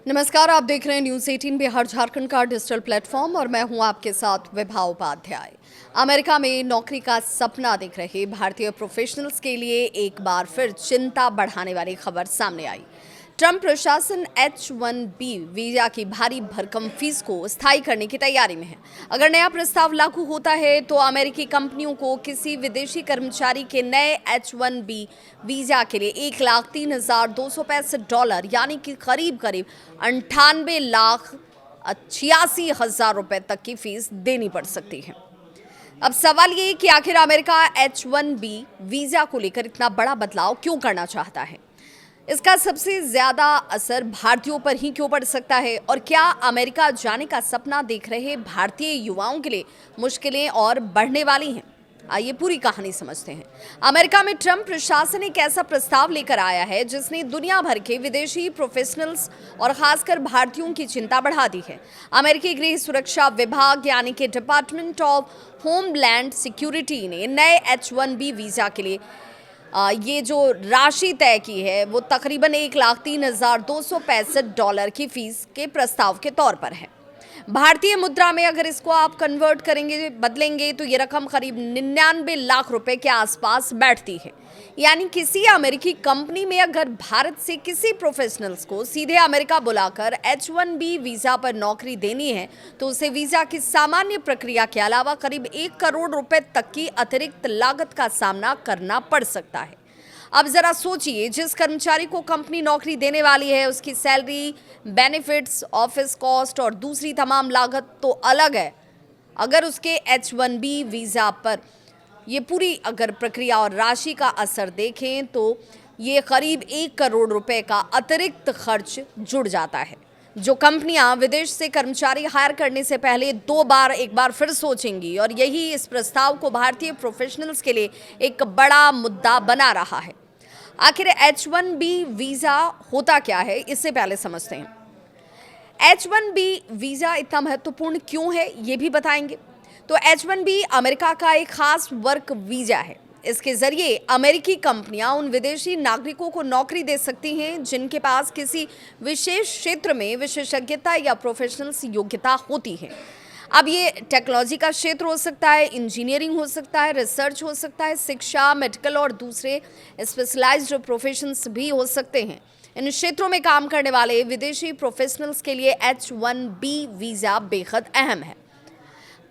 नमस्कार, आप देख रहे हैं न्यूज़ 18 बिहार झारखंड का डिजिटल प्लेटफॉर्म और मैं हूं आपके साथ विभा उपाध्याय। अमेरिका में नौकरी का सपना देख रहे भारतीय प्रोफेशनल्स के लिए एक बार फिर चिंता बढ़ाने वाली खबर सामने आई। ट्रंप प्रशासन H-1B वीजा की भारी भरकम फीस को स्थायी करने की तैयारी में है। अगर नया प्रस्ताव लागू होता है तो अमेरिकी कंपनियों को किसी विदेशी कर्मचारी के नए H-1B वीजा के लिए $1,03,265 यानी कि करीब 98,86,000 रुपए तक की फीस देनी पड़ सकती है। अब सवाल ये कि आखिर अमेरिका H-1B वीजा को लेकर इतना बड़ा बदलाव क्यों करना चाहता है। इसका सबसे ज्यादा असर भारतीयों पर ही क्यों पड़ सकता है और क्या अमेरिका जाने का सपना देख रहे भारतीय युवाओं के लिए मुश्किलें और बढ़ने वाली हैं। आइए पूरी कहानी समझते हैं। अमेरिका में ट्रंप प्रशासन एक ऐसा प्रस्ताव लेकर आया है जिसने दुनिया भर के विदेशी प्रोफेशनल्स और खासकर भारतीयों की चिंता बढ़ा दी है। अमेरिकी गृह सुरक्षा विभाग यानी कि डिपार्टमेंट ऑफ होमलैंड सिक्योरिटी ने नए H-1B वीजा के लिए ये जो राशि तय की है वो तकरीबन $1,03,265 की फीस के प्रस्ताव के तौर पर है। भारतीय मुद्रा में अगर इसको आप कन्वर्ट करेंगे, बदलेंगे तो ये रकम करीब 99 लाख रुपए के आसपास बैठती है। यानी किसी अमेरिकी कंपनी में अगर भारत से किसी प्रोफेशनल्स को सीधे अमेरिका बुलाकर H-1B वीजा पर नौकरी देनी है तो उसे वीजा की सामान्य प्रक्रिया के अलावा करीब 1 करोड़ रुपए तक की अतिरिक्त लागत का सामना करना पड़ सकता है। अब जरा सोचिए, जिस कर्मचारी को कंपनी नौकरी देने वाली है उसकी सैलरी, बेनिफिट्स, ऑफिस कॉस्ट और दूसरी तमाम लागत तो अलग है। अगर उसके H-1B वीजा पर ये पूरी अगर प्रक्रिया और राशि का असर देखें तो ये करीब 1 करोड़ रुपए का अतिरिक्त खर्च जुड़ जाता है, जो कंपनियां विदेश से कर्मचारी हायर करने से पहले एक बार फिर सोचेंगी। और यही इस प्रस्ताव को भारतीय प्रोफेशनल्स के लिए एक बड़ा मुद्दा बना रहा है। आखिर H-1B वीजा होता क्या है, इससे पहले समझते हैं। H-1B वीजा इतना महत्वपूर्ण क्यों है ये भी बताएंगे। तो H-1B अमेरिका का एक खास वर्क वीजा है। इसके जरिए अमेरिकी कंपनियां उन विदेशी नागरिकों को नौकरी दे सकती हैं जिनके पास किसी विशेष क्षेत्र में विशेषज्ञता या प्रोफेशनल्स योग्यता होती है। अब ये टेक्नोलॉजी का क्षेत्र हो सकता है, इंजीनियरिंग हो सकता है, रिसर्च हो सकता है, शिक्षा, मेडिकल और दूसरे स्पेशलाइज्ड प्रोफेशंस भी हो सकते हैं। इन क्षेत्रों में काम करने वाले विदेशी प्रोफेशनल्स के लिए H-1B वीजा बेहद अहम है।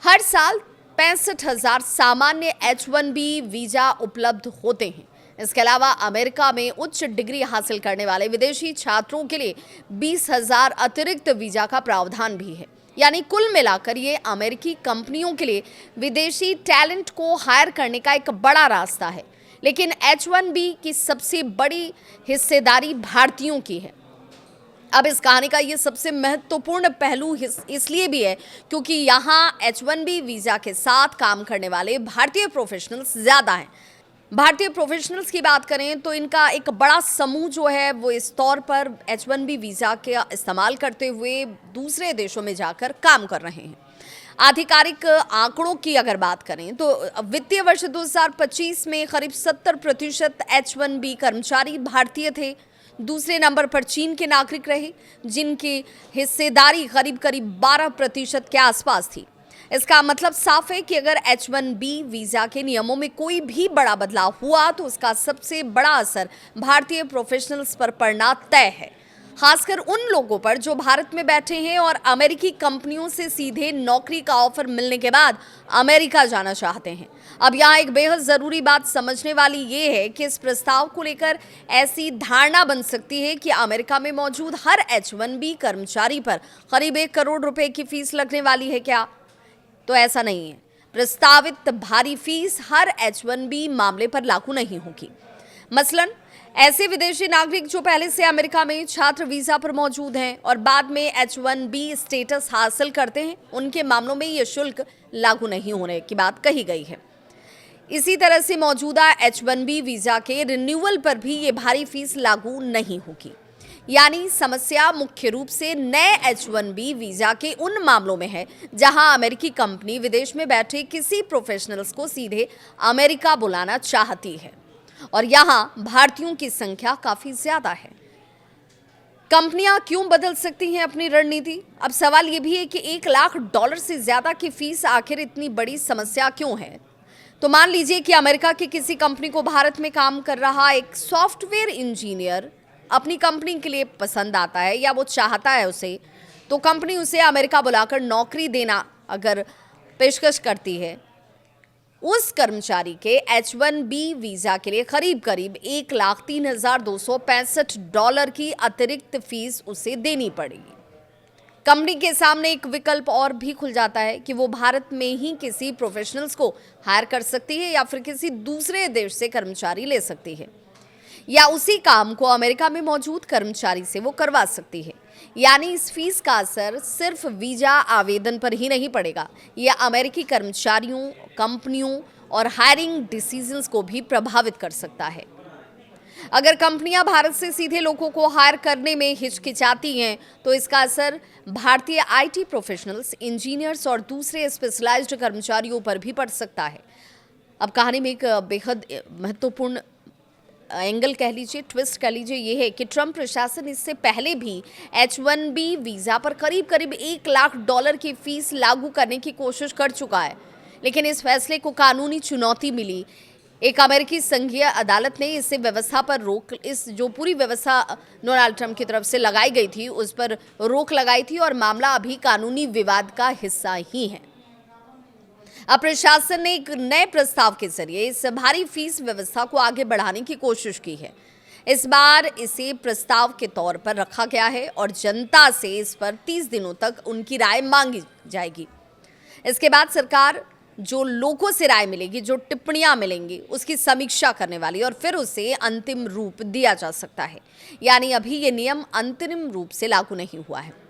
हर साल 65,000 सामान्य H-1B वीजा उपलब्ध होते हैं। इसके अलावा अमेरिका में उच्च डिग्री हासिल करने वाले विदेशी छात्रों के लिए 20,000 अतिरिक्त वीजा का प्रावधान भी है। यानी कुल मिलाकर ये अमेरिकी कंपनियों के लिए विदेशी टैलेंट को हायर करने का एक बड़ा रास्ता है। लेकिन H-1B की सबसे बड़ी हिस्सेदारी भारतीयों की है। अब इस कहानी का ये सबसे महत्वपूर्ण पहलू इसलिए भी है क्योंकि यहाँ H-1B वीजा के साथ काम करने वाले भारतीय प्रोफेशनल्स ज़्यादा हैं। भारतीय प्रोफेशनल्स की बात करें तो इनका एक बड़ा समूह जो है वो इस तौर पर H-1B वीजा का इस्तेमाल करते हुए दूसरे देशों में जाकर काम कर रहे हैं। आधिकारिक आंकड़ों की अगर बात करें तो वित्तीय वर्ष 2025 में करीब 70% H-1B कर्मचारी भारतीय थे। दूसरे नंबर पर चीन के नागरिक रहे जिनकी हिस्सेदारी करीब 12% के आसपास थी। इसका मतलब साफ है कि अगर H-1B वीजा के नियमों में कोई भी बड़ा बदलाव हुआ तो उसका सबसे बड़ा असर भारतीय प्रोफेशनल्स पर पड़ना तय है, खासकर उन लोगों पर जो भारत में बैठे हैं और अमेरिकी कंपनियों से सीधे नौकरी का ऑफर मिलने के बाद अमेरिका जाना चाहते हैं। अब यहाँ एक बेहद ज़रूरी बात समझने वाली ये है कि इस प्रस्ताव को लेकर ऐसी धारणा बन सकती है कि अमेरिका में मौजूद हर H-1B कर्मचारी पर करीब 1 करोड़ रुपए की फीस लगने वाली है क्या? तो ऐसा नहीं है। प्रस्तावित भारी फीस हर H-1B मामले पर लागू नहीं होगी। मसलन ऐसे विदेशी नागरिक जो पहले से अमेरिका में छात्र वीजा पर मौजूद हैं और बाद में H-1B स्टेटस हासिल करते हैं, उनके मामलों में यह शुल्क लागू नहीं होने की बात कही गई है। इसी तरह से मौजूदा H-1B वीजा के रिन्यूअल पर भी ये भारी फीस लागू नहीं होगी। यानी समस्या मुख्य रूप से नए H-1B वीजा के उन मामलों में है जहां अमेरिकी कंपनी विदेश में बैठे किसी प्रोफेशनल्स को सीधे अमेरिका बुलाना चाहती है और यहां भारतीयों की संख्या काफी ज्यादा है। कंपनियां क्यों बदल सकती हैं अपनी रणनीति? अब सवाल ये भी है कि $1 लाख से ज्यादा की फीस आखिर इतनी बड़ी समस्या क्यों है? तो मान लीजिए कि अमेरिका की किसी कंपनी को भारत में काम कर रहा एक सॉफ्टवेयर इंजीनियर अपनी कंपनी के लिए पसंद आता है या वो चाहता है उसे, तो कंपनी उसे अमेरिका बुलाकर नौकरी देना अगर पेशकश करती है, उस कर्मचारी के H1B वीजा के लिए करीब करीब $1,03,265 की अतिरिक्त फीस उसे देनी पड़ेगी। कंपनी के सामने एक विकल्प और भी खुल जाता है कि वो भारत में ही किसी प्रोफेशनल्स को हायर कर सकती है या फिर किसी दूसरे देश से कर्मचारी ले सकती है, या उसी काम को अमेरिका में मौजूद कर्मचारी से वो करवा सकती है। यानी इस फीस का असर सिर्फ वीजा आवेदन पर ही नहीं पड़ेगा, यह अमेरिकी कर्मचारियों, कंपनियों और हायरिंग डिसीजंस को भी प्रभावित कर सकता है। अगर कंपनियां भारत से सीधे लोगों को हायर करने में हिचकिचाती हैं, तो इसका असर भारतीय आईटी प्रोफेशनल्स, इंजीनियर्स और दूसरे स्पेशलाइज्ड कर्मचारियों पर भी पड़ सकता है। अब कहानी में एक बेहद महत्वपूर्ण एंगल कह लीजिए, ट्विस्ट कह लीजिए, ये है कि ट्रंप प्रशासन इससे पहले भी H1B वीज़ा पर करीब करीब $1 लाख की फीस लागू करने की कोशिश कर चुका है, लेकिन इस फैसले को कानूनी चुनौती मिली। एक अमेरिकी संघीय अदालत ने इस व्यवस्था पर रोक, इस जो पूरी व्यवस्था डोनाल्ड ट्रंप की तरफ से लगाई गई थी उस पर रोक लगाई थी और मामला अभी कानूनी विवाद का हिस्सा ही है। अब प्रशासन ने एक नए प्रस्ताव के जरिए इस भारी फीस व्यवस्था को आगे बढ़ाने की कोशिश की है। इस बार इसे प्रस्ताव के तौर पर रखा गया है और जनता से इस पर 30 दिनों तक उनकी राय मांगी जाएगी। इसके बाद सरकार जो लोगों से राय मिलेगी, जो टिप्पणियां मिलेंगी, उसकी समीक्षा करने वाली और फिर उसे अंतिम रूप दिया जा सकता है। यानी अभी ये नियम अंतरिम रूप से लागू नहीं हुआ है।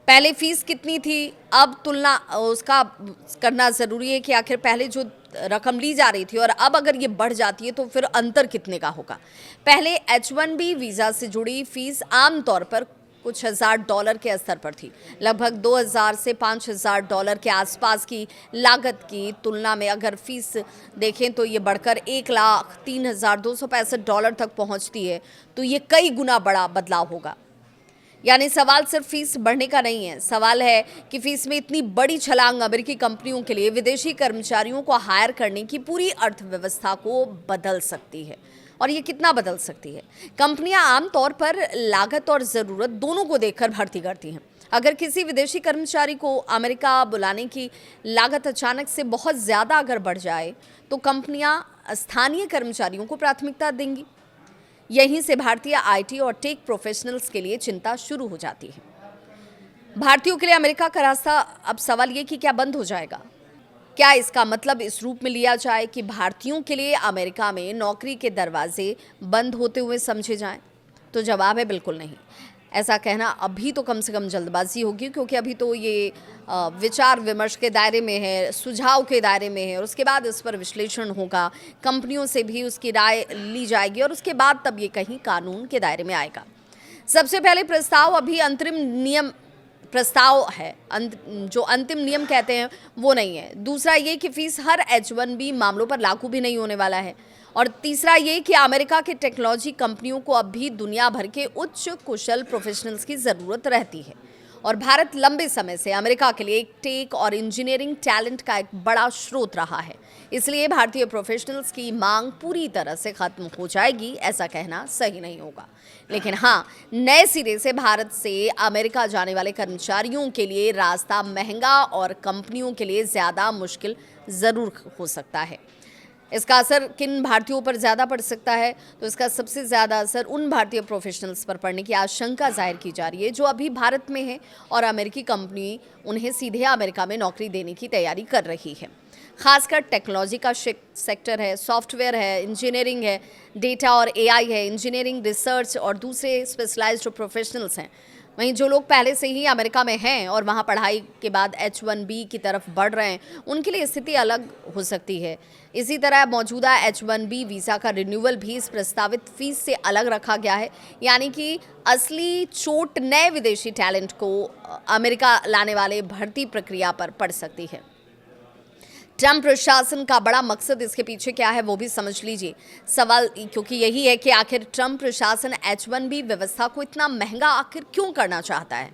पहले फीस कितनी थी, अब तुलना उसका करना ज़रूरी है कि आखिर पहले जो रकम ली जा रही थी और अब अगर ये बढ़ जाती है तो फिर अंतर कितने का होगा। पहले H1B वीज़ा से जुड़ी फीस आमतौर पर कुछ $1,000 के स्तर पर थी। लगभग $2,000 से $5,000 के आसपास की लागत की तुलना में अगर फीस देखें तो ये बढ़कर $1,03,265 तक पहुंचती है, तो ये कई गुना बड़ा बदलाव होगा। यानी सवाल सिर्फ फीस बढ़ने का नहीं है, सवाल है कि फीस में इतनी बड़ी छलांग अमेरिकी कंपनियों के लिए विदेशी कर्मचारियों को हायर करने की पूरी अर्थव्यवस्था को बदल सकती है। और ये कितना बदल सकती है? कंपनियां आमतौर पर लागत और ज़रूरत दोनों को देखकर भर्ती करती हैं। अगर किसी विदेशी कर्मचारी को अमेरिका बुलाने की लागत अचानक से बहुत ज़्यादा अगर बढ़ जाए, तो कंपनियां स्थानीय कर्मचारियों को प्राथमिकता देंगी। यहीं से भारतीय आईटी और टेक प्रोफेशनल्स के लिए चिंता शुरू हो जाती है। भारतीयों के लिए अमेरिका का रास्ता, अब सवाल ये कि क्या बंद हो जाएगा? क्या इसका मतलब इस रूप में लिया जाए कि भारतीयों के लिए अमेरिका में नौकरी के दरवाजे बंद होते हुए समझे जाएं? तो जवाब है बिल्कुल नहीं। ऐसा कहना अभी तो कम से कम जल्दबाजी होगी, क्योंकि अभी तो ये विचार विमर्श के दायरे में है, सुझाव के दायरे में है और उसके बाद इस पर विश्लेषण होगा, कंपनियों से भी उसकी राय ली जाएगी और उसके बाद तब ये कहीं कानून के दायरे में आएगा। सबसे पहले प्रस्ताव अभी अंतरिम नियम प्रस्ताव है, जो अंतिम नियम कहते हैं वो नहीं है। दूसरा ये कि फीस हर H1B मामलों पर लागू भी नहीं होने वाला है। और तीसरा ये कि अमेरिका के टेक्नोलॉजी कंपनियों को अब भी दुनिया भर के उच्च कुशल प्रोफेशनल्स की ज़रूरत रहती है और भारत लंबे समय से अमेरिका के लिए एक टेक और इंजीनियरिंग टैलेंट का एक बड़ा स्रोत रहा है। इसलिए भारतीय प्रोफेशनल्स की मांग पूरी तरह से खत्म हो जाएगी, ऐसा कहना सही नहीं होगा। लेकिन हाँ, नए सिरे से भारत से अमेरिका जाने वाले कर्मचारियों के लिए रास्ता महंगा और कंपनियों के लिए ज़्यादा मुश्किल ज़रूर हो सकता है। इसका असर किन भारतीयों पर ज़्यादा पड़ सकता है? तो इसका सबसे ज़्यादा असर उन भारतीय प्रोफेशनल्स पर पड़ने की आशंका जाहिर की जा रही है जो अभी भारत में हैं और अमेरिकी कंपनी उन्हें सीधे अमेरिका में नौकरी देने की तैयारी कर रही है। खासकर टेक्नोलॉजी का सेक्टर है, सॉफ्टवेयर है, इंजीनियरिंग है, डेटा और AI है, इंजीनियरिंग, रिसर्च और दूसरे स्पेशलाइज्ड प्रोफेशनल्स हैं। वहीं जो लोग पहले से ही अमेरिका में हैं और वहाँ पढ़ाई के बाद H1B की तरफ बढ़ रहे हैं, उनके लिए स्थिति अलग हो सकती है। इसी तरह मौजूदा H1B वीज़ा का रिन्यूअल भी इस प्रस्तावित फीस से अलग रखा गया है। यानी कि असली चोट नए विदेशी टैलेंट को अमेरिका लाने वाले भर्ती प्रक्रिया पर पड़ सकती है। ट्रंप प्रशासन का बड़ा मकसद इसके पीछे क्या है वो भी समझ लीजिए। सवाल क्योंकि यही है कि आखिर ट्रंप प्रशासन H1B व्यवस्था को इतना महंगा आखिर क्यों करना चाहता है।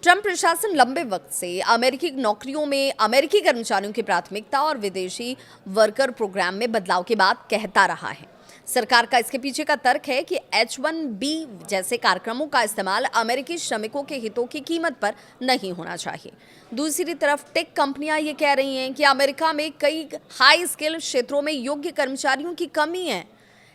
ट्रंप प्रशासन लंबे वक्त से अमेरिकी नौकरियों में अमेरिकी कर्मचारियों की प्राथमिकता और विदेशी वर्कर प्रोग्राम में बदलाव की बात कहता रहा है। सरकार का इसके पीछे का तर्क है कि H1B जैसे कार्यक्रमों का इस्तेमाल अमेरिकी श्रमिकों के हितों की कीमत पर नहीं होना चाहिए। दूसरी तरफ टेक कंपनियां ये कह रही हैं कि अमेरिका में कई हाई स्किल क्षेत्रों में योग्य कर्मचारियों की कमी है।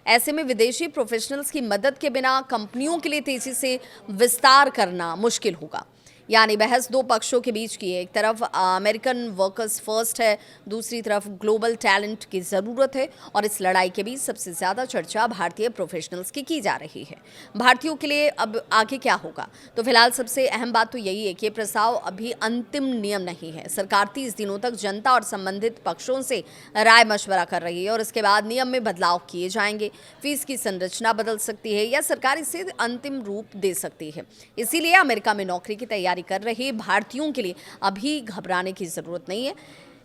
ऐसे में विदेशी प्रोफेशनल्स की मदद के बिना कंपनियों के लिए तेजी से विस्तार करना मुश्किल होगा। यानी बहस दो पक्षों के बीच की है। एक तरफ अमेरिकन वर्कर्स फर्स्ट है, दूसरी तरफ ग्लोबल टैलेंट की ज़रूरत है और इस लड़ाई के बीच सबसे ज़्यादा चर्चा भारतीय प्रोफेशनल्स की जा रही है। भारतीयों के लिए अब आगे क्या होगा? तो फिलहाल सबसे अहम बात तो यही है कि ये प्रस्ताव अभी अंतिम नियम नहीं है। सरकार 30 दिनों तक जनता और संबंधित पक्षों से राय मशवरा कर रही है और इसके बाद नियम में बदलाव किए जाएंगे। फीस की संरचना बदल सकती है या सरकार इसे अंतिम रूप दे सकती है। इसीलिए अमेरिका में नौकरी की तैयारी कर रहे भारतीयों के लिए अभी घबराने की जरूरत नहीं है।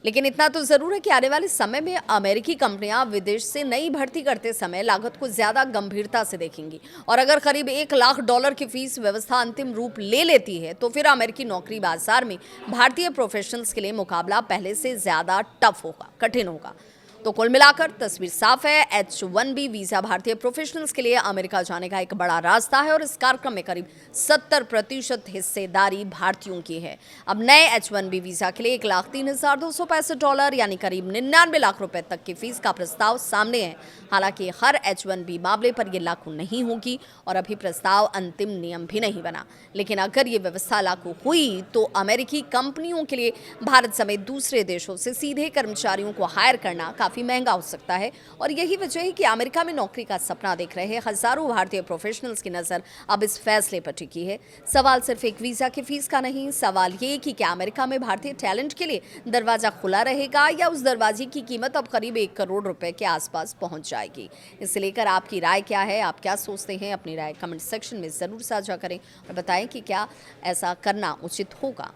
लेकिन इतना तो जरूर है कि आने वाले समय में अमेरिकी कंपनियां विदेश से नई भर्ती करते समय लागत को ज्यादा गंभीरता से देखेंगी और अगर करीब $1 लाख की फीस व्यवस्था अंतिम रूप ले लेती है तो फिर अमेरिकी नौकरी बाजार में भारतीय प्रोफेशनल्स के लिए मुकाबला पहले से ज्यादा टफ होगा, कठिन होगा। तो कुल मिलाकर तस्वीर साफ है। H1B वीजा भारतीय प्रोफेशनल्स के लिए अमेरिका जाने का एक बड़ा रास्ता है और इस कार्यक्रम में करीब 70% हिस्सेदारी भारतीयों की है। अब नए H1B वीजा के लिए $1,03,265 यानी करीब 99 लाख रुपए तक की फीस का प्रस्ताव सामने है। हालांकि हर H1B मामले पर यह लागू नहीं होगी और अभी प्रस्ताव अंतिम नियम भी नहीं बना। लेकिन अगर ये व्यवस्था लागू हुई तो अमेरिकी कंपनियों के लिए भारत समेत दूसरे देशों से सीधे कर्मचारियों को हायर करना काफी महंगा हो सकता है और यही वजह है कि अमेरिका में नौकरी का सपना देख रहे हजारों भारतीय प्रोफेशनल्स की नजर अब इस फैसले पर टिकी है। सवाल सिर्फ एक वीजा की फीस का नहीं, सवाल ये कि क्या अमेरिका में भारतीय टैलेंट के लिए दरवाजा खुला रहेगा या उस दरवाजे की कीमत अब करीब 1 करोड़ रुपए के आसपास पहुंच जाएगी। इसे लेकर आपकी राय क्या है, आप क्या सोचते हैं? अपनी राय कमेंट सेक्शन में जरूर साझा करें और बताएं कि क्या ऐसा करना उचित होगा।